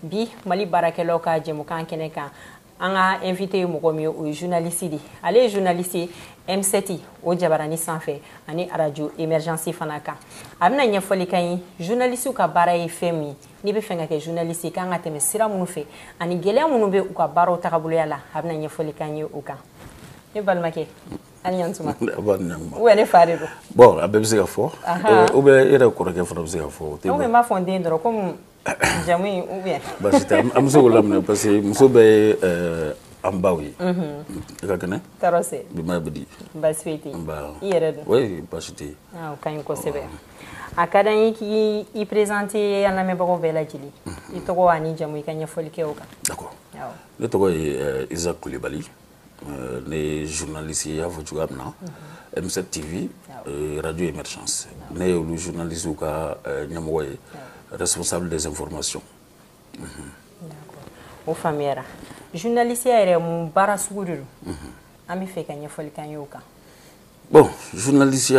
Bi Mali barakɛlaw ka jɛmukan kɛnɛ kan an ka invité ye mɔgɔ min ye o ye journaliste de ale ye journaliste M7 o jabarani sanfɛ ani radio émergence fana kan a bɛna ɲɛfɔli kan ye journaliste ka baara ye fɛn min n'i bɛ fɛ ka kɛ journaliste kan ka tɛmɛ sira minnu fɛ ani gɛlɛya minnu bɛ u ka baaraw tagaboloya la a bɛna ɲɛfɔli kan ye o kan ne balimakɛ ani ɲantuma ou ne fa de don bon a bɛɛ bɛ se ka fɔ ou bien e yɛrɛ kɔrɔkɛ fana bɛ se ka fɔ ou bien n b'a fɔ n den dɔrɔn comme jamu in ou bien basi tɛ an bɛ se k'o laminɛ parce que muso bɛɛ ye an baw ye i ka kɛnɛ tɔɔrɔ se Bimaya bɛ di basi foyi tɛ yen i yɛrɛ don oui basi tɛ yen o ka ɲi kosɛbɛ a ka d'an ye k'i présenter an lamɛnbagaw bɛɛ lajɛlen i tɔgɔ ani jamu i ka ɲɛfɔli kɛ o kan d'accord ne tɔgɔ ye Isaac Kulibali ne ye journaliste ye i y'a fɔ cogoya min na M7 TV radio émergence ne ye olu journaliste ka ɲɛmɔgɔ ye responsable des informations o faamuyara journaliste yɛrɛ mun baara sugu de don an bɛ fɛ ka ɲɛfɔli k'an ye o kan bon journaliste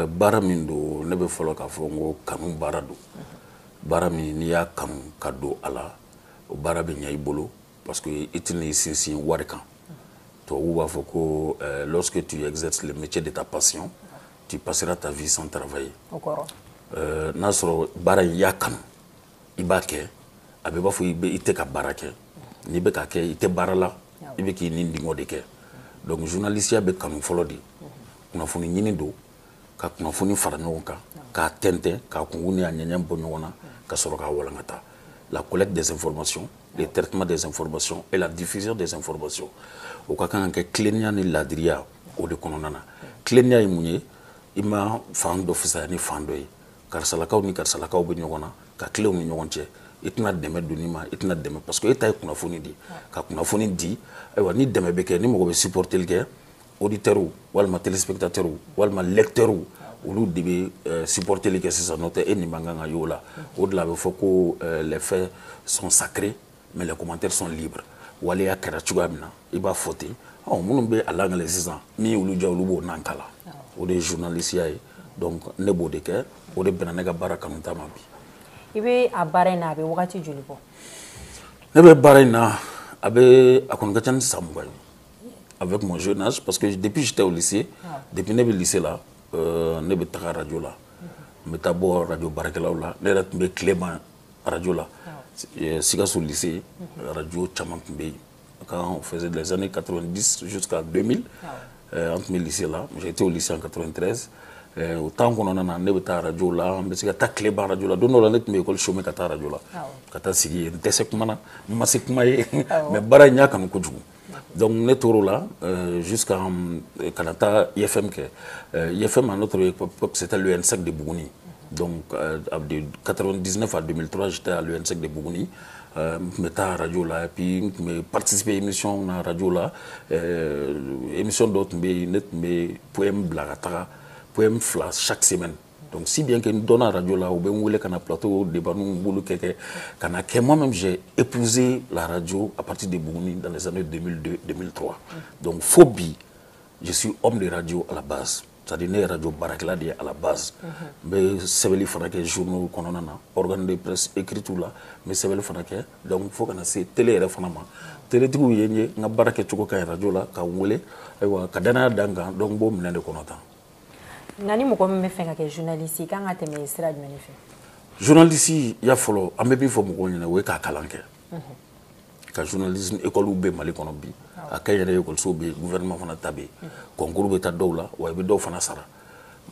baara min don ne bɛ fɔlɔ k'a fɔ n ko kanu baara don baara min n'i y'a kanu ka don a la o baara bɛ ɲɛ i bolo parce que i tɛna i sinsin wari kan tubabuw b'a fɔ ko lorsque tu exerces le métier de ta passion tu passeras ta vie sans travailler o kɔrɔ n'a sɔrɔ baara in i y'a kanu i b'a kɛ a bɛ b'a fɔ i tɛ ka baara kɛ n'i bɛ ka kɛ i tɛ baara la i bɛ k'i ni dingɛ de kɛ donc journalistiya bɛ kanu fɔlɔ de kunnafoni ɲini don ka kunnafoni fara ɲɔgɔn kan k'a tɛntɛn k'a kungun ni a ɲɛɲɛ bɔ ɲɔgɔn na ka sɔrɔ k'a walankata la collecte des informations le traitement des informations et la diffusion des informations o ka kan ka kɛ tilennenya ni laadiriya o de kɔnɔna na tilennenya ye mun ye i ma fan dɔ fisaya ni fan dɔ ye karisalakaw ni karisalakaw bɛ ɲɔgɔn na ka tilenw ni ɲɔgɔn cɛ i tɛna dɛmɛ don i ma i tɛna dɛmɛ parce que e ta ye kunnafoni di ka kunnafoni di ayiwa ni dɛmɛ bɛ kɛ ni mɔgɔ bɛ supporteli kɛ auditeurs walima téléspectateurs walima lecteurs olu de bɛ supporteli kɛ sisan n'o tɛ e nin man kan ka y'o la o de la a bɛ fɔ ko les faits sont sacrés mais les commentaires sont libres waleya kɛra cogoya min na i b'a fɔ ten minnu bɛ a langale sisan min y'olu diya olu b'o nan kala o de ye journalistiya ye donc ne b'o de kɛ o de bɛnna ne ka baara kanuta ma bi i bɛ a baara in na a bɛ wagati joli bɔ ne bɛ baara in na a kɔni ka ca ni san 20 ye avec mon jeune âge parce que depuis j'étais au lycée depuis ne bɛ lycée la ne bɛ taga radio la n bɛ taa bɔ radio baarakɛlaw la ne yɛrɛ tun bɛ tilema radio la Sikaso lycée radio caman tun bɛ yen quand on faisait les années 90 jusqu'à 2000 an tun bɛ lycée la j'ai été au lycée en 93 o temps kɔnɔna na ne bɛ taa radio la n bɛ se ka taa tileba radio la don dɔ la ne tun bɛ école chômé ka taa radio la ka taa sigi yen n tɛ se kuma na n ma se kuma ye mais baara in y'a kanu kojugu donc ne tor'o la jusqu'à kana taa IFM kɛ IFM à notre époque c'était l'UNSEC de Bougouni donc de 99 à 2003 j'étais à l'UNSEC de Bougouni n tun bɛ taa radio la et puis n tun bɛ participer émission na radio la émission dɔw tun bɛ yen ne tun bɛ poème bila ka taga poème fila chaque semaine donc si bien que n donna radio la u bɛ n wele ka na plateau débat nu b'olu kɛ ka na kɛ moi-même j'ai épousé la radio à partir de Bougouni dans les années 2002-2003 donc fo bi je suis homme de radio à la base c'est-à-dire ne ye radio baarakɛla de ye à la base n bɛ sɛbɛnni fana kɛ journaux kɔnɔna na organe de presse écrits la n bɛ sɛbɛnni fana kɛ donc fo kana se télé yɛrɛ fana ma télétigiw ye n ye n ka baara kɛcogo ka ɲi radio la ka n wele ayiwa ka danaya da n kan donc n b'o minɛ de kɔnɔ tan nka ni mɔgɔ min bɛ fɛ ka kɛ journaliste kan ka tɛmɛ sira jumɛn de fɛ journaliste ya fɔlɔ an bɛ min fɔ mɔgɔw ɲɛna o ye k'a kalan kɛ ka journalisme école bɛ Mali kɔnɔ bi a ka yɛrɛ écoleso bɛ yen gouvernement fana ta bɛ yen concours bɛ taa dɔw la wa i bɛ dɔw fana sara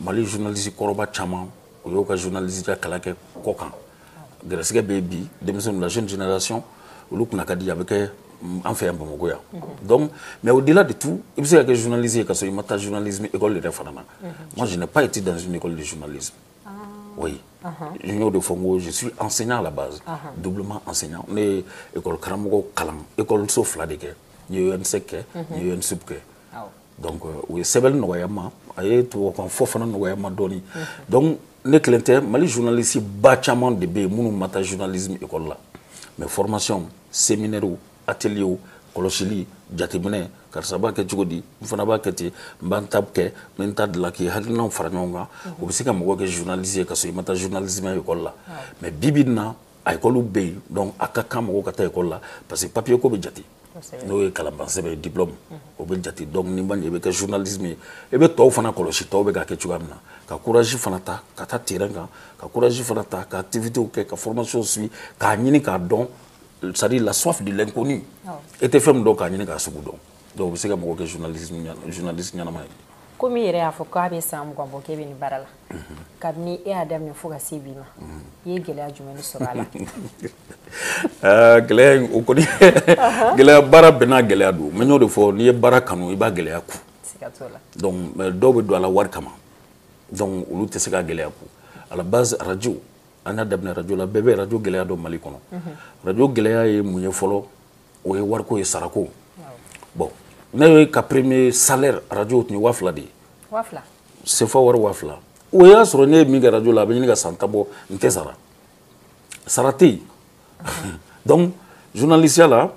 Mali journaliste kɔrɔba caman o y'o ka journaliste ya kalan kɛ kɔ kan gɛrɛsɛgɛ bɛ yen bi denmisɛnninw la jeune génération olu kunna ka di a bɛ kɛ an fɛ yan Bamakɔ yan donc mais au-delà de tout i bɛ se ka kɛ journaliste ye ka sɔrɔ i ma taa journalisme école yɛrɛ fana na moi je n'ai pas été dans une école de journalisme oui je y'o de fɔ n ko je suis enseignant à la base doublement enseignant ne ye école karamɔgɔ kalan écoleso fila de kɛ n ye UNSEC kɛ n ye UNSUP kɛ donc u ye sɛbɛnni nɔgɔya n ma a ye tubabukan fɔ fana nɔgɔya n ma dɔɔni donc ne kelen tɛ Mali journaliste ba caman de bɛ yen minnu ma taa journalisme école la mais formation séminaire atelier kɔlɔsili jateminɛ karisa b'a kɛ cogo di n fana b'a kɛ ten n b'an ta kɛ n bɛ n ta dilan k'i hakilinaw fara ɲɔgɔn kan o bɛ se ka mɔgɔ kɛ journaliste ye ka sɔrɔ i ma taa journalisme école la mais bi bi in na a école bɛ yen donc a ka kan mɔgɔw ka taa école la parce que papier ko bɛ jate n'o ye kalanban sɛbɛn diplôme o bɛ jate donc ni man ɲɛ i bɛ kɛ journalisme ye i bɛ tɔw fana kɔlɔsi tɔw bɛ k'a kɛ cogoya min na ka courage fana ta ka taa terrain kan ka courage fana ta ka activités kɛ ka formation suivre k'a ɲini k'a dɔn c'est-à-dire la soif de l'inconnu e tɛ fɛn min dɔn k'a ɲini k'a sugu dɔn donc u bɛ se ka mɔgɔ kɛ journaliste ɲɛnama ye. Komi i yɛrɛ y'a fɔ k'a bɛ san 20 bɔ k'e bɛ nin baara la kabini e y'a daminɛ fo ka se bi ma i ye gɛlɛya jumɛn sɔrɔ a la. Gɛlɛya in o kɔni gɛlɛya baara bɛɛ n'a gɛlɛya don mais n y'o de fɔ n'i ye baara kanu i b'a gɛlɛya kun donc dɔw bɛ don a la wari kama donc olu tɛ se ka gɛlɛya kun à la base radio an y'a daminɛ radio la bɛɛ bɛ radio gɛlɛya dɔn Mali kɔnɔ radio gɛlɛya ye mun ye fɔlɔ o ye wariko ye sarako bon ne ye ka premier salaire radio tun ye 2000 de ye 2000 CFA wari 2000 o y'a sɔrɔ ne ye min kɛ radio la a bɛ ɲini ka san 10 bɔ n tɛ sara sara tɛ yen donc journalistia la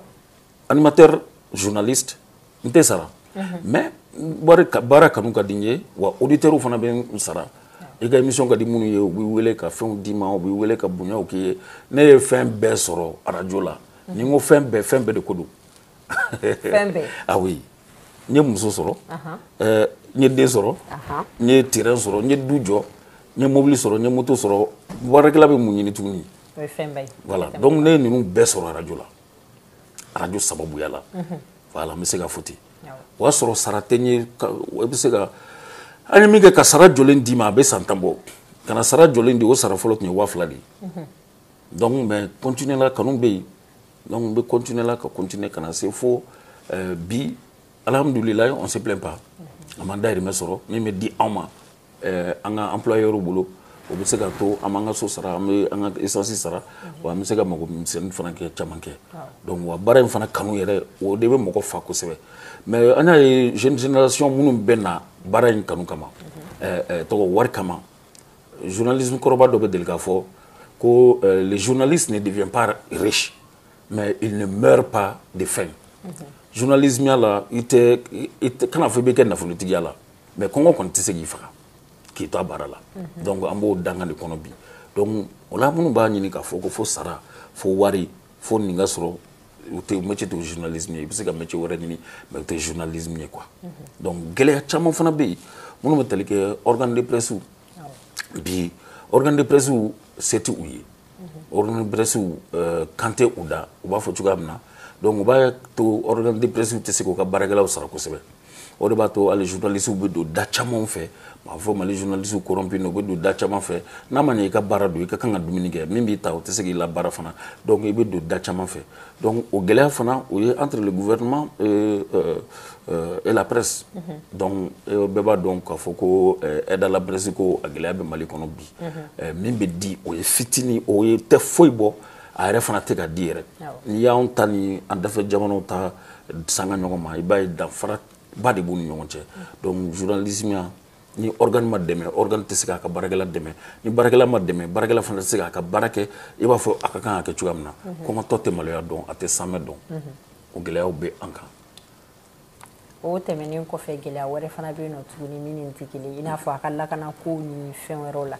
animateur journaliste n tɛ sara mais baara kanu ka di n ye wa auditeurs fana bɛ n sara i ka émission ka di minnu ye u b'i wele ka fɛnw d'i ma u b'i wele ka bonyaw k'i ye ne ye fɛn bɛɛ sɔrɔ radio la ni n ko fɛn bɛɛ de ko don fɛn bɛɛ ah oui n ye muso sɔrɔ n ye den sɔrɔ n ye terrain sɔrɔ n ye du jɔ n ye mobili sɔrɔ n ye moto sɔrɔ baarakɛla bɛ mun ɲini tuguni o ye fɛn bɛɛ ye voilà donc ne ye ninnu bɛɛ sɔrɔ radio la radio sababuya la voilà n bɛ se ka fɔ ten o y'a sɔrɔ sara tɛ n ye i bɛ se ka an ye min kɛ ka sara jɔlen d'i ma a bɛ san 10 bɔ ka na sara jɔlen di o sara fɔlɔ tun ye 2000 de ye donc mais continuer la kanu bɛ yen donc n bɛ continuer la ka continuer ka na se fo bi alhamdulilayi on se plaint pas a ma dayirimɛ sɔrɔ min bɛ di anw ma an ka employeur bolo o bɛ se ka to an b'an ka so sara an bɛ an ka essence sara wa an bɛ se ka mago misɛnnin fana kɛ caman kɛ donc wa baara in fana kanu yɛrɛ o de bɛ mɔgɔ fa kosɛbɛ mais an y'a ye jeune génération minnu bɛ na baara in kanu kama tɔgɔ wari kama journalisme kɔrɔba dɔ bɛ deli k'a fɔ ko les journalistes ne deviennent pas riches mais ils ne meurent pas de faim journalisme la i tɛ kana fɔ i bɛ kɛ nafolotigiya la mais kɔngɔ kɔni tɛ se k'i faga k'i to a baara la donc an b'o danga de kɔnɔ bi donc o la minnu b'a ɲini k'a fɔ ko fo sara fo wari fo nin ka sɔrɔ o tɛ métier tɛ journalisme ye i bɛ se ka métier wɛrɛ ɲini mais o tɛ journalisme ye quoi donc gɛlɛya caman fana bɛ yen minnu bɛ tali kɛ organe de presse bi organe de presse se tɛ u ye organe de presse kan tɛ u da u b'a fɔ cogoya min na donc u b'a to organe de presse tɛ se k'u ka baarakɛlaw sara kosɛbɛ o de b'a to hali journalistes bɛ don da caman fɛ m'a fɔ Mali journalistes corrompus u bɛ don da caman fɛ n'a ma ɲɛ i ka baara don i ka kan ka dumuni kɛ min b'i ta o tɛ se k'i la baara fana donc i bɛ don da caman fɛ donc o gɛlɛya fana o ye entre le gouvernement et la presse donc bɛɛ b'a dɔn k'a fɔ ko aide à la presse ko a gɛlɛya bɛ Mali kɔnɔ bi min bɛ di o ye fitinin o ye tɛ foyi bɔ a yɛrɛ fana tɛ ka di yɛrɛ n'i y'anw ta ni an dafɛ jamanaw ta sanga ɲɔgɔn ma i b'a ye danfara ba de b'u ni ɲɔgɔn cɛ donc journalisme ni organe ma dɛmɛ organe tɛ se k'a ka baarakɛla dɛmɛ ni baarakɛla ma dɛmɛ baarakɛla fana tɛ se k'a ka baara kɛ i b'a fɔ a ka kan ka kɛ cogoya min na kɔngɔtɔ tɛ maloya dɔn a tɛ sanmɛ dɔn o gɛlɛyaw bɛ an kan o tɛmɛnen kɔfɛ gɛlɛya wɛrɛ fana bɛ yen nɔ tuguni min ni tɛ kelen i n'a fɔ a ka lakana ko ni fɛn wɛrɛw la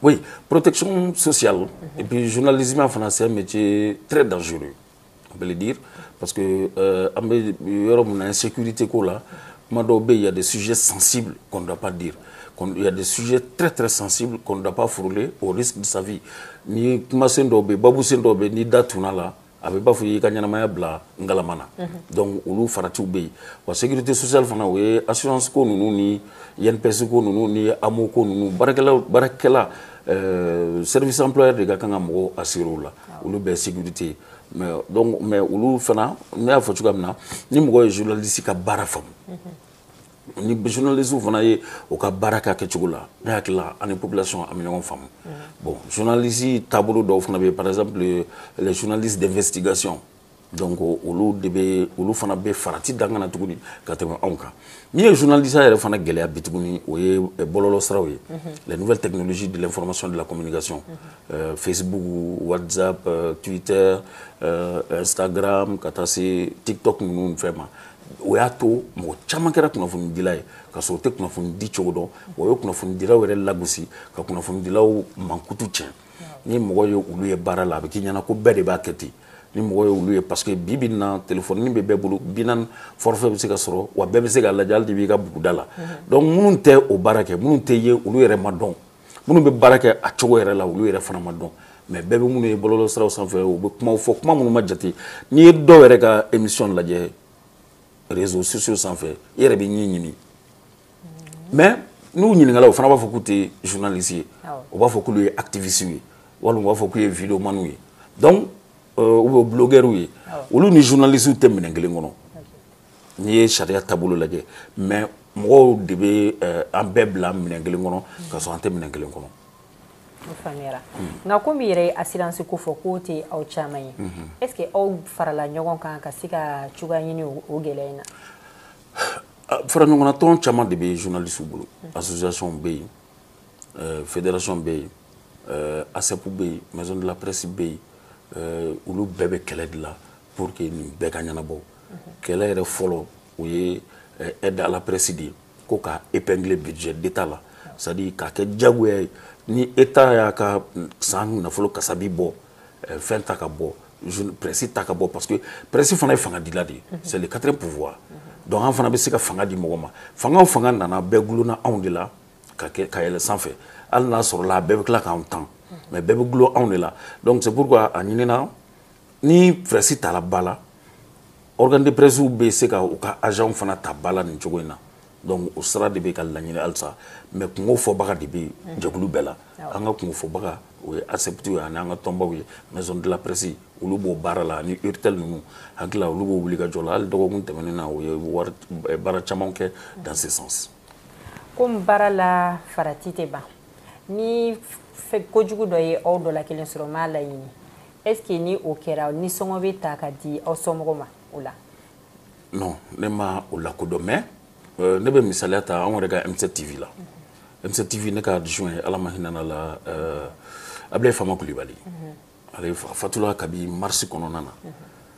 oui protection sociale et puis journalisme fana c'est un métier très dangereux on peut le dire parce que an bɛ yɔrɔ min na insécurité ko la kuma dɔw bɛ yen il y a des sujets sensibles qu'on ne doit pas dire il y a des sujets très très sensibles qu'on ne doit pas frôler au risque de sa vie ni kumasen dɔw bɛ yen babusen dɔw bɛ yen ni da tunna la a bɛ b'a fɔ i ka ɲɛnamaya bila ngalama na donc olu faratiw bɛ yen wa sécurité sociale fana o ye assurance ko ninnu ni INPS ko ninnu ni AMO ko ninnu baarakɛla service employeur de ka kan ka mɔgɔw assurer o la olu bɛɛ sécurité mais olu fana ne y'a fɔ cogoya min na ni mɔgɔ ye journaliste ka baara faamu ni journalistes fana ye o ka baara kɛ a kɛcogo la ne hakili la ani population an bɛ ɲɔgɔn faamu bon journaliste taabolo dɔw fana bɛ par exemple les journalistes d'investigation donc olu fana bɛ farati dangana tuguni ka tɛmɛ anw kan min ye journaliste yɛrɛ fana gɛlɛya bi tuguni o ye bɔlɔlɔ siraw ye les nouvelles technologies de l'information de la communication Facebook WhatsApp Twitter Instagram ka taa se TikTok ninnu fɛn ma o y'a to mɔgɔ caman kɛra kunnafonidila ye ka sɔrɔ o tɛ kunnafoni di cogo dɔn o ye kunnafonidilaw yɛrɛ lagosi ka kunnafonidilaw mankutu tiɲɛ ni mɔgɔ ye olu ye baara la a bɛ k'i ɲɛna ko bɛɛ de b'a kɛ ten ni mɔgɔ ye olu ye parce que bi bi na téléphone ni bɛ bɛɛ bolo bi naani forfait bɛ se ka sɔrɔ wa bɛɛ bɛ se ka lajɛ hali de b'i ka buguda la donc minnu tɛ o baara kɛ minnu tɛ ye olu yɛrɛ ma dɔn minnu bɛ baara kɛ a cogo yɛrɛ la olu yɛrɛ fana ma dɔn mais bɛɛ bɛ minnu ye bɔlɔlɔsiraw sanfɛ u bɛ kumaw fɔ kuma minnu ma jate n'i ye dɔw yɛrɛ ka émission lajɛ réseaux sociaux sanfɛ i yɛrɛ bɛ ɲɛ ɲini mais n'u ɲininkala o fana b'a fɔ k'u tɛ journaliste ye u b'a fɔ k'olu ye activiste ye walima u b'a fɔ k'u ye vidéoman ye donc ou bɛ blogueur ye olu ni journaliste tɛ minɛn kelen kɔnɔ n'i ye sariya taabolo lajɛ mais mɔgɔw de bɛ an bɛɛ bila minɛn kelen kɔnɔ ka sɔrɔ an tɛ minɛn kelen kɔnɔ. O faamuyara nka komi yɛrɛ ye assurance ko fɔ k'o tɛ aw caman ye est ce que aw farala ɲɔgɔn kan ka se ka cogoya ɲini o gɛlɛya in na. fara ɲɔgɔnna tɔn caman de bɛ journaliste bolo association bɛ yen fédération bɛ yen ASEP bɛ yen maison de la presse bɛ yen olu bɛɛ bɛ kɛlɛ de la pour que nin bɛɛ ka ɲɛnabɔ kɛlɛ yɛrɛ fɔlɔ o ye aide à la presse de ye ko ka épingler budget d'état la c'est à dire k'a kɛ jagoya ye ni état y'a ka san nafolo kasabi bɔ fɛn ta ka bɔ presse ta ka bɔ parce que presse fana ye fanga dila de ye c'est le quatrième pouvoir donc an fana bɛ se ka fanga di mɔgɔ ma fanga o fanga nana bɛɛ gulonna anw de la ka yɛlɛ sanfɛ hali n'a sɔrɔla a bɛɛ bɛ tila k'anw tan mais bɛɛ bɛ gulon anw de la donc c'est pourquoi a ɲinina ni presse tala ba la organe de presse bɛ se ka u ka agent fana ta ba la nin cogo in na donc o sira de bɛ ka laɲini halisa mais kungo fɔbaga de bɛ jɛkulu bɛɛ la an ka kungo fɔbaga o ye ASEPT ye ani an ka tɔnbaw ye maison de la presse olu b'o baara la ni URTEL ninnu hakili la olu b'o wuli ka jɔ la hali dɔgɔkun tɛmɛnen na o ye baara caman kɛ dans ce sens. komi baara la farati tɛ ban ni kojugu dɔ ye aw dɔ la kelen sɔrɔ m'a laɲini est ce que ni o kɛra ni sɔngɔ bɛ ta ka di aw somɔgɔw ma o la. non ne ma o lakodɔn mais ne bɛ misaliya ta anw yɛrɛ ka M7 TV la M7 TV ne ka adjoint ye ala ma hinɛ la Ablaye Fama Kulibali ale fatula kabi mars kɔnɔna na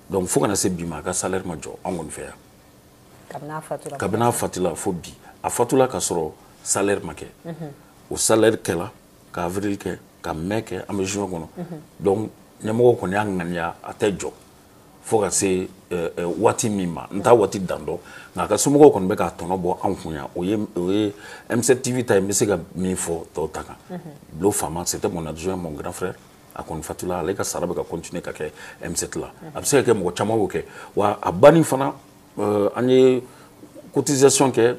donc fo kana se bi ma a ka salaire ma jɔ anw kɔni fɛ yan kabini a fatula fo bi a fatula ka sɔrɔ salaire ma kɛ o salaire kɛla ka avril kɛ ka mai kɛ an bɛ juin kɔnɔ donc ɲɛmɔgɔ kɔni y'a ŋaniya a tɛ jɔ fo ka se waati min ma n t'a waati dan dɔn nka a ka somɔgɔw kɔni bɛ k'a tɔnɔ bɔ anw kun yan o ye M7 TV ta ye n bɛ se ka min fɔ tɔw ta kan Bilo Fama c'était mon adjoint mon grand frère a kɔni fatula ale ka sara bɛ ka continuer ka kɛ M7 la a bɛ se ka kɛ mɔgɔ caman y'o kɛ wa a banni fana an ye cotisation kɛ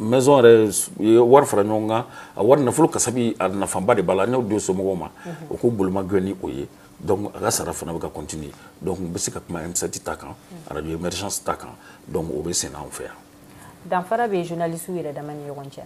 maison yɛrɛ ye wari fara ɲɔgɔn kan a wari nafolo kasabi a nafaba de b'a la an y'o di somɔgɔw ma o k'u boloma gɛn ni o ye donc a ka sara fana bɛ ka continuer donc n bɛ se ka kuma M7 ta kan radio émergence ta kan donc o bɛ senna anw fɛ yan. danfara bɛ journaliste yɛrɛ dama ni ɲɔgɔn cɛ.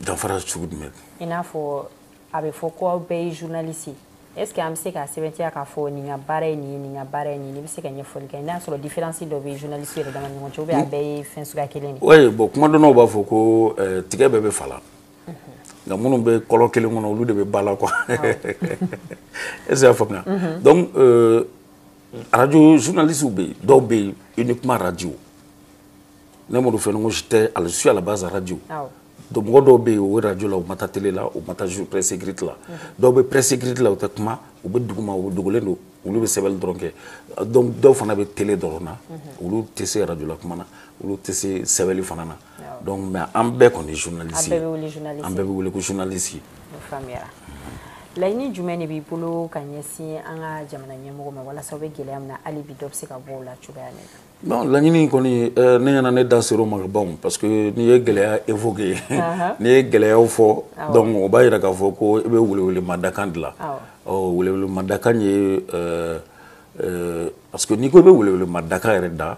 danfara cogo jumɛn. i n'a fɔ a bɛ fɔ ko aw bɛɛ ye journaliste ye est ce que an bɛ se k'a sɛbɛntiya k'a fɔ nin ka baara ye nin ye nin ka baara ye nin ye i bɛ se ka ɲɛfɔli kɛ n'a sɔrɔ différence dɔ bɛ journaliste yɛrɛ dama ni ɲɔgɔn cɛ ou bien a bɛɛ ye fɛn suguya kelen de. oui bon kuma dɔnnaw b'a fɔ ko tigɛ bɛɛ bɛ fala nka minnu bɛ kɔlɔ kelen kɔnɔ olu de bɛ ba la quoi est ce que y'a faamuya donc radio journalistes bɛ yen dɔw bɛ yen uniquement radio ne m'o fɛ ko j'étais je suis à la base radio donc mɔgɔ dɔw bɛ yen o radio la u ma taa télé la u ma taa presse écrite la dɔw bɛ presse écrite la u tɛ kuma u bɛ duguma u dogolen don olu bɛ sɛbɛnni dɔrɔn kɛ donc dɔw fana bɛ télé dɔrɔn na olu tɛ se radio la kuma na olu tɛ se sɛbɛnni fana na donc mais an bɛɛ kɔni ye journaliste ye an bɛɛ bɛ wele ko journaliste ye. o faamuyara laɲini jumɛn de b'i bolo ka ɲɛsin an ka jamana ɲɛmɔgɔ ma walasa u bɛ gɛlɛya min na hali bi dɔ bɛ se ka bɔ o la cogoya min na. non laɲini kɔni ne ɲɛna ne da ser'o ma ka ban parce que n'i ye gɛlɛya évoqué n'i ye gɛlɛyaw fɔ donc o b'a jira k'a fɔ ko i bɛ welewelemadakan dilan welewelemadakan ye parce que n'i ko i bɛ welewelemadakan yɛrɛ da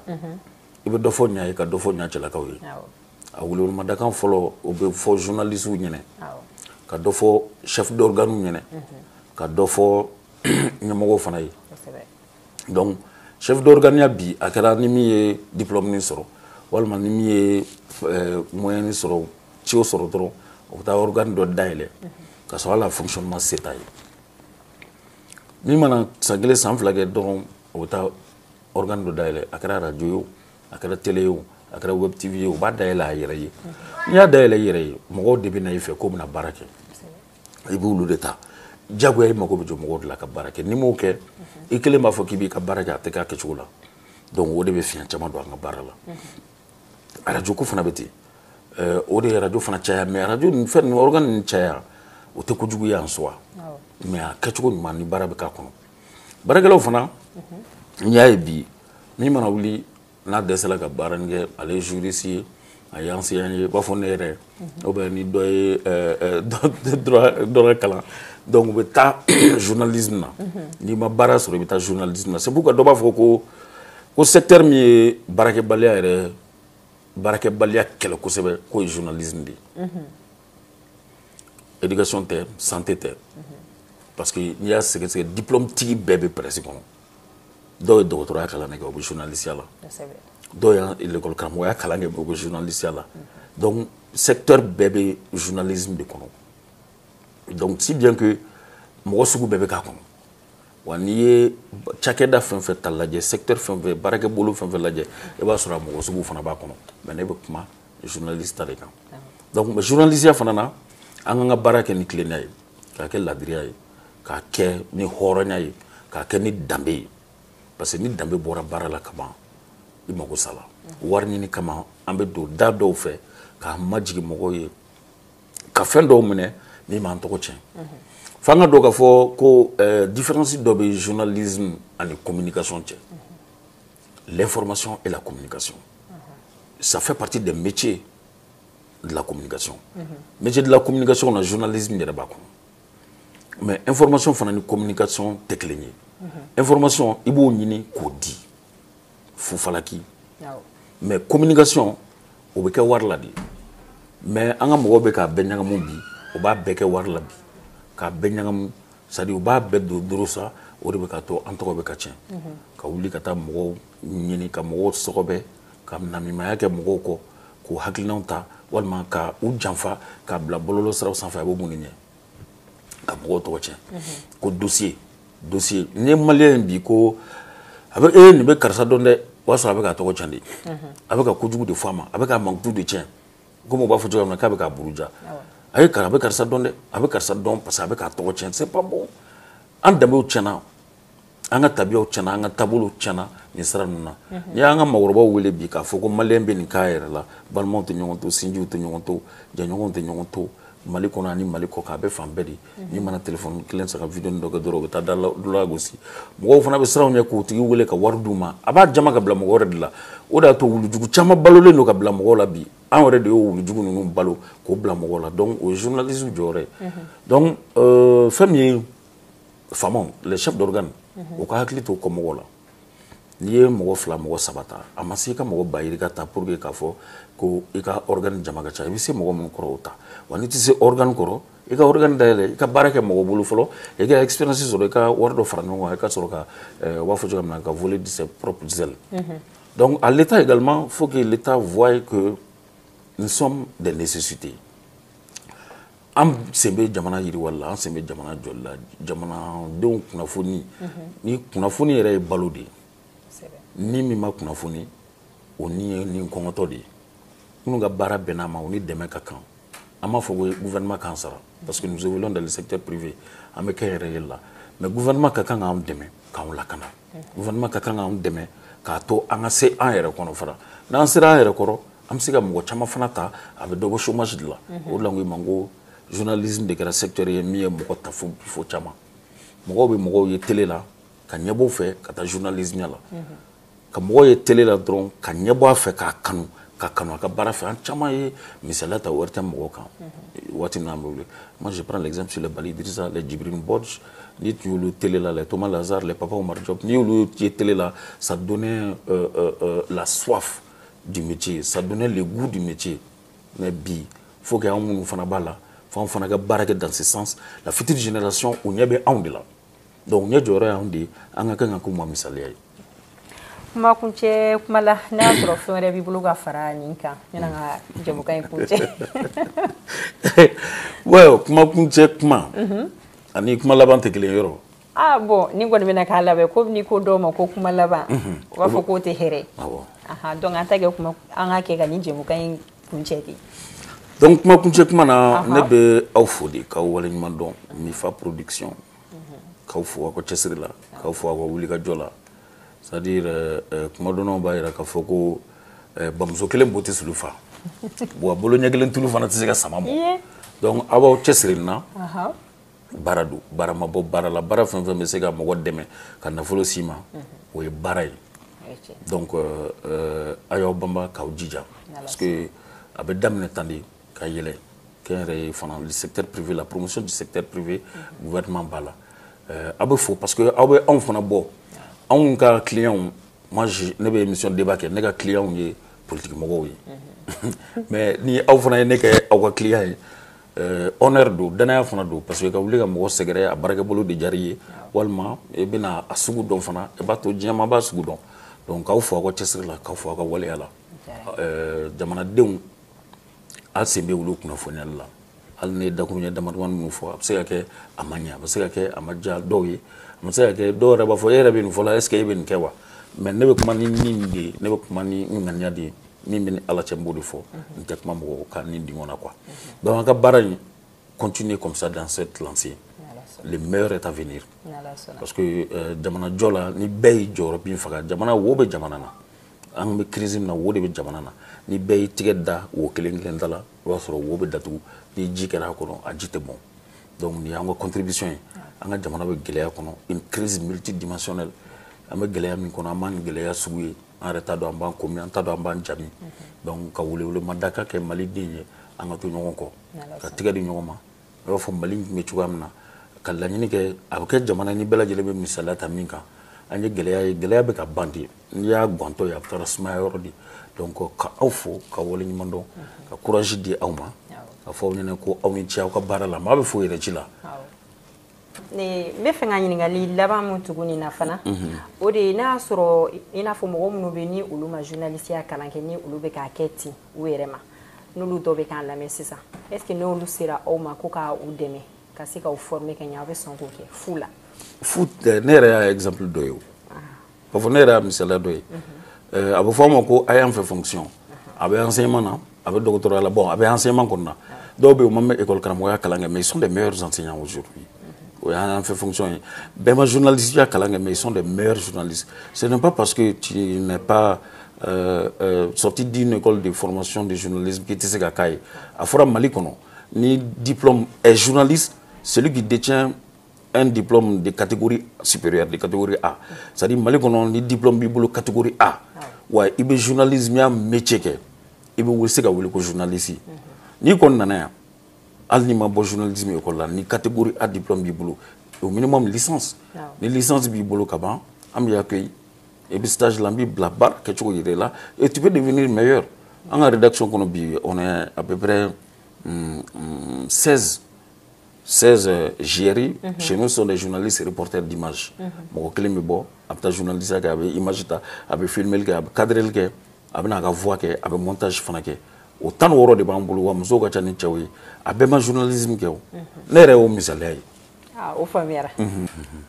i bɛ dɔ fɔ ɲa ye ka dɔ fɔ ɲa cɛlakaw ye a welewelemadakan fɔlɔ o bɛ fɔ journalistes ɲɛna ka dɔ fɔ chef d'organe ɲɛna ka dɔ fɔ ɲɛmɔgɔw fana ye donc chef d'organe ya bi a kɛra ni min ye diplôme ni sɔrɔ walima ni min ye moyen ni sɔrɔ ciw sɔrɔ dɔrɔn o bɛ taa organe dɔ dayɛlɛ ka sɔrɔ hali a fonctionnement se t'a ye min mana san kelen san fila kɛ dɔrɔn o bɛ taa organe dɔ dayɛlɛ a kɛra radio ye o a kɛra télé ye o a kɛra web tv ye o b'a dayɛlɛ a yɛrɛ ye n'i y'a dayɛlɛ i yɛrɛ ye mɔgɔw de bɛ na i fɛ k'o bɛna baara kɛ i b'olu de ta jagoya mako be jo mɔgɔw de la ka baara kɛ ni m'o kɛ I kelen b'a fɔ k'i b'i ka baara kɛ a tɛ k'a kɛcogo la donc o de bɛ fiɲɛ caman don an ka baara la radio ko fana bɛ ten o de ye radio fana caya mais radio nin fɛn nin organe nin caya o tɛ kojugu ye en soi mais a kɛcogo ɲuman ni baara bɛ k'a kɔnɔ baarakɛlaw fana n y'a ye bi min mana wuli n'a dɛsɛla ka baara nin kɛ ale ye juriste ye a ye enseignant ye b'a fɔ ne yɛrɛ ou bien ni dɔ ye droit kalan donc u bɛ taa journalisme na n'i ma baara sɔrɔ I bɛ taa journalisme na c'est pourquoi dɔ b'a fɔ ko secteur min ye baarakɛbaliya kɛlɛ kosɛbɛ k'o ye journalisme de ye éducation tɛ santé tɛ parce que n'i y'a sɛgɛsɛgɛ diplôme tigi bɛɛ bɛ presse kɔnɔ dɔw ye dɔgɔtɔrɔya kalan kɛ o bɛ journalistiya la dɔw ye l'école karamɔgɔya kalan kɛ o bɛ journalistiya la donc secteur bɛɛ bɛ journalisme de kɔnɔ donc si bien que mɔgɔ sugu bɛɛ bɛ k'a kɔnɔ wa n'i ye cakɛda fɛn fɛn ta lajɛ secteur fɛn fɛn baarakɛbolo fɛn fɛn lajɛ I b'a sɔrɔ a mɔgɔ sugu fana b'a kɔnɔ mais ne bɛ kuma journaliste ta de kan donc journalistiya fana na an kan ka baara kɛ ni tilennenya ye k'a kɛ ladiriya ye k'a kɛ ni hɔrɔnya ye k'a kɛ ni danbe ye parce que ni danbe bɔra baara la kaban I mago sala wari ɲini kama an bɛ don da dɔw fɛ k'a majigin mɔgɔw ye ka fɛn dɔw minɛ min m'an tɔgɔ tiɲɛ f'an ka dɔn k'a fɔ ko différence dɔ bɛ journalisme ani communication cɛ l'information et la communication ça fait partie des métiers de la communication métier de la communication na journalisme yɛrɛ b'a kɔnɔ mais information fana ni communication tɛ kelen ye information I b'o ɲini k'o di fufalaki mais communication o bɛ kɛ wari la de mais an ka mɔgɔw bɛ k'a bɛɛ ɲagamu bi o b'a bɛɛ kɛ wari la bi k'a bɛɛ ɲagamu c'est à dire u b'a bɛɛ don doro sa o de bɛ ka to an tɔgɔ bɛ ka tiɲɛ ka wuli ka taa mɔgɔw ɲini ka mɔgɔw sɔgɔbɛ ka namimaya kɛ mɔgɔw kɔ k'u hakilinaw ta walima ka u janfa k'a bila bɔlɔlɔ siraw sanfɛ a b'o mun ɲɛ ka mɔgɔw tɔgɔ tiɲɛ ko dossier ni ye maliyɛn bi ko a bɛ nin bɛ karisa dɔn dɛ o b'a sɔrɔ a bɛ k'a tɔgɔ tiɲɛ de a bɛ ka kojugu de fɔ a ma a bɛ k'a mankutu de tiɲɛ komi u b'a fɔ cogoya min na k'a bɛ k'a buruja a bɛ karisa dɔn dɛ a bɛ karisa dɔn parce que a bɛ k'a tɔgɔ tiɲɛ c'est pas bon an danbew tiɲɛna an ka tabiyaw tiɲɛna an ka taabolow tiɲɛna nin sira ninnu na n'i y'an ka mɔgɔkɔrɔbaw wele bi k'a fɔ ko maliyɛn bɛ nin k'a yɛrɛ la balimaw tɛ ɲɔgɔn to sinjiw tɛ ɲɔgɔn to jɛɲɔgɔnw tɛ ɲɔgɔn to Mali kɔnɔ ani Mali kɔ kan a bɛ fan bɛɛ de n'i mana téléphone kelen san ka vidéo dɔ kɛ dɔrɔn u bɛ taa da la gosi mɔgɔw fana bɛ siranw ɲɛ k'o tigi wele ka wari d'u ma a b'a jama ka bila mɔgɔ wɛrɛ de la o de y'a to wulujugu caman balolen don ka bila mɔgɔw la bi an yɛrɛ de y'o wulujugu ninnu balo k'o bila mɔgɔw la donc o ye journalisme jɔyɔrɔ ye donc fɛn min ye faamaw les chefs d'organe o ka hakili to kɔ mɔgɔw la n'i ye mɔgɔ fila mɔgɔ saba ta a ma se I ka mɔgɔ bayirika ta pour que k'a fɔ ko I ka organe jama ka ca I bɛ se mɔgɔ minnu kɔrɔ o ta wa n'i tɛ se organe kɔrɔ I ka organe dayɛlɛ I ka baara kɛ mɔgɔ bolo fɔlɔ I ka expérience sɔrɔ I ka wari dɔ fara ɲɔgɔn kan I ka sɔrɔ ka u b'a fɔ cogoya min na ka voler de ses propres ailes donc à l'État également il faut que l'État voie que nous sommes des nécessités an sen bɛ jamana yiriwali la an sen bɛ jamana jɔli la jamanadenw kunnafoni ni kunnafoni yɛrɛ ye balo de ye ni min ma kunnafoni o ni ye ni kɔngɔtɔ de ye minnu ka baara bɛnn'a ma o ni dɛmɛ ka kan an b'a fɔ ko gouvernement k'an sara parce que nous évoluons dans le secteur privé an bɛ kɛ yɛrɛ ye la mais gouvernement ka kan k'an dɛmɛ k'anw lakana gouvernement ka kan k'anw dɛmɛ k'a to an ka se an yɛrɛ kɔnɔ fara n'an sera an yɛrɛ kɔrɔ an bɛ se ka mɔgɔ caman fana ta a bɛ dɔ bɔ chômage de la o de la n ko i ma ko journalisme de kɛra secteur ye min ye mɔgɔ ta fo caman mɔgɔw bɛ mɔgɔw ye télé la ka ɲɛbɔ fɛ ka taa journalisme la ka mɔgɔw ye télé la dɔrɔn ka ɲɛbɔ a fɛ k'a kanu ka kanu a ka baara fɛ an caman ye misaliya ta wɛrɛ tɛ mɔgɔw kan waati min na an bɛ wele moi je prends l'exemple sur les Bali Idrissa les Djibril Bodj ni tun y'olu télé la les Thomas Lazare les Papa Oumar Diop ni y'olu ye télé la ça donnait la soif du métier ça donnait le goût du métier mais bi faut que anw minnu fana b'a la f'anw fana ka baara kɛ dans ce sens la future génération o ɲɛ bɛ anw de la donc ɲɛ jɔyɔrɔ y'anw de ye an ka kan ka k'u ma misaliya ye kuma kuncɛ kuma la n'a y'a sɔrɔ fɛn wɛrɛ b'i bolo ka fara nin kan yanni an ka jɛmukan in kuncɛ ouais kuma kuncɛ kuma ani kuma laban tɛ kelen yɔrɔ ah bon ni kɔni bɛna k'a labɛn ko ni ko dɔw ma ko kuma laban o b'a fɔ k'o tɛ hɛrɛ donc an ta kɛ kuma an ka kɛ ka nin jɛmukan in kuncɛ de Donc kuma kunche kuma na ne be aw fo de ka wale ɲuman dɔn Mifa production k'aw fo ko cɛsiri la k'aw fo ko wuli ka jɔ la c'est-à-dire kuma dɔnnaw b'a yira k'a fɔ ko bamuso kelen bo tɛ sulu fa bon a bolo ɲɛ kelen tulu fana tɛ se ka sama mɔ donc aw b'aw cɛsiri na baara don baara ma bɔ baara la baara fɛn fɛn bɛ se ka mɔgɔ dɛmɛ ka nafolo s'i ma o ye baara ye donc a y'aw banba k'aw jija parce que a bɛ daminɛ tan de ka yɛlɛ kɛn yɛrɛ ye fana le secteur privé la promotion du secteur privé gouvernement b'a la aw bɛ fo parce que aw bɛ anw fana bɔ anw ka clients moi ne bɛ émission débat kɛ ne ka clients ye politique mɔgɔw ye mais ni aw fana ye ne kɛ aw ka client ye honneur do danaya fana do parce que ka wuli ka mɔgɔ sɛgɛrɛ a baarakɛ bolo de diyar'i ye walima i bɛna a sugu dɔn fana i b'a to diɲɛ ma b'a sugu dɔn donc k'aw fo aw ka cɛsiri la k'aw fo aw ka waleya la jamanadenw hali sen bɛ wulu kunnafoniyali la hali ne ye dakuruɲɛ damadamani minnu fɔ a bɛ se ka kɛ a ma ɲɛ a bɛ se ka kɛ a ma diya dɔw ye a bɛ se ka kɛ dɔw yɛrɛ b'a fɔ e yɛrɛ bɛ nin fɔ la est ce que e bɛ nin kɛ wa mais ne bɛ kuma ni min de ye ne bɛ kuma ni n ŋaniya de ye min bɛ ni ala cɛ n b'o de fɔ n tɛ kuma mɔgɔ ka nin dingɔn na quoi donc an ka baara in continuer comme ça dans cette lancée le meilleur est à venir parce que jamana jɔ la ni bɛɛ y'i jɔyɔrɔ bin faga jamana wo bɛ jamana na an bɛ crise min na wo de bɛ jamana na ni bɛɛ y'i tigɛ da wo kelen kelen da la i b'a sɔrɔ wo bɛ datugu ni ji kɛra a kɔnɔ a ji tɛ bɔn donc nin y'an ka contribution ye an ka jamana bɛ gɛlɛya kɔnɔ une crise multidimensionnelle an bɛ gɛlɛya min kɔnɔ an b'an gɛlɛya sugu ye an yɛrɛ t'a dɔn an b'an komi an t'a dɔn an b'an jami donc ka welewelema ka kɛ maliden ye an ka to ɲɔgɔn kɔ ka tigɛ di ɲɔgɔn ma i b'a fɔ mali tun bɛ cogoya min na ka laɲini kɛ a bɛ kɛ jamana ni bɛɛ lajɛlen bɛ misaliya ta min kan an ye gɛlɛya ye gɛlɛya bɛ ka ban de n'i y'a guantɔ ye a bɛ taa sumaya yɔrɔ de donc ka aw fo ka wale ɲuman dɔn ka courage di aw ma ka fɔ aw ɲɛna ko aw ni ce aw ka baara la maa bɛ fo yɛrɛ ci la ne bɛ fɛ ka ɲininkali laban min tuguni na fana o de ye n'a y'a sɔrɔ i n'a fɔ mɔgɔ minnu bɛ ni olu ma journalistya kalan kɛ ni olu bɛ k'a kɛ ten u yɛrɛ ma n'olu dɔw bɛ k'an lamɛn sisan est ce que n'olu sera aw ma ko ka u dɛmɛ ka se k'aw former ka ɲɛ aw bɛ sɔn k'o kɛ fu la fu tɛ ne yɛrɛ y'a exemple dɔ ye o k'a fɔ ne yɛrɛ y'a misaliya dɔ ye a bɛ fɔ a ma ko a y'an fɛ fonction a bɛ enseignement na a bɛ dɔgɔtɔrɔya la bon a bɛ enseignement kɔnɔ na dɔw bɛ yen u ma mɛn école karamɔgɔya kalan kɛ mais ils sont des meilleurs enseignants aujourd'hui o y'an fait fonction ye bɛɛ ma journaliste ya kalan kɛ mais ils sont des meilleurs journalistes ce n'est pas parce que tu n'es pas sorti d'une école de formation de journalisme qui tɛ se ka k'a ye a fɔra Mali kɔnɔ ni diplôme est journaliste celui qui détient un diplôme de catégorie supérieure, de catégorie A. C'est-à-dire, Mali, on a un diplôme de catégorie A. Ouais, il y a journalisme, il y a un métier. Il y a un journaliste. Ni on a un journalisme, ni catégorie A diplôme bibolo, au minimum licence. Ni licence bibolo kaban, am y accueilli. Et puis stage lambi blabar, quelque chose là, et tu peux devenir meilleur. En rédaction qu'on a, on est à peu près 16 GRI, chez nous sont des journalistes et reporters d'images. Mon clé me bon, après journaliste qui avait image, avait filmé, qui avait cadré, qui avait voix, qui avait montage fanaké. Autant de woro de bambolo, amzo ka chani chawi, avait ma journalisme qui est. N'ere au misalai. Ah, au famille.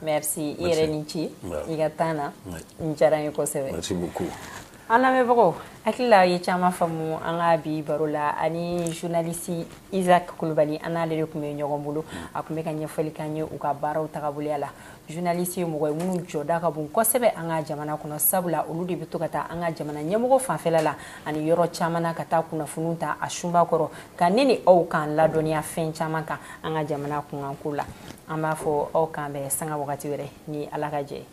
Merci. Irenichi, igatana, njara yoko sebe. Merci beaucoup. An lamɛnbagaw hakili la ye caman faamu an ka bi baro la ani journaliste Isaac Kulubali an n'ale de tun bɛ ɲɔgɔn bolo a tun bɛ ka ɲɛfɔli k'an ye u ka baaraw tagaboloya la journaliste ye mɔgɔ ye minnu jɔda ka bon kosɛbɛ an ka jamana kɔnɔ sabula olu de bɛ to ka taa an ka jamana ɲɛmɔgɔ fanfɛla la ani yɔrɔ caman na ka taa kunnafoniw ta a sunba kɔrɔ ka ne ni aw k'an ladɔnniya fɛn caman kan an ka jamana kunkanko la an b'a fɔ aw k'an bɛn sanga wagati wɛrɛ ni Ala ka jɛ ye.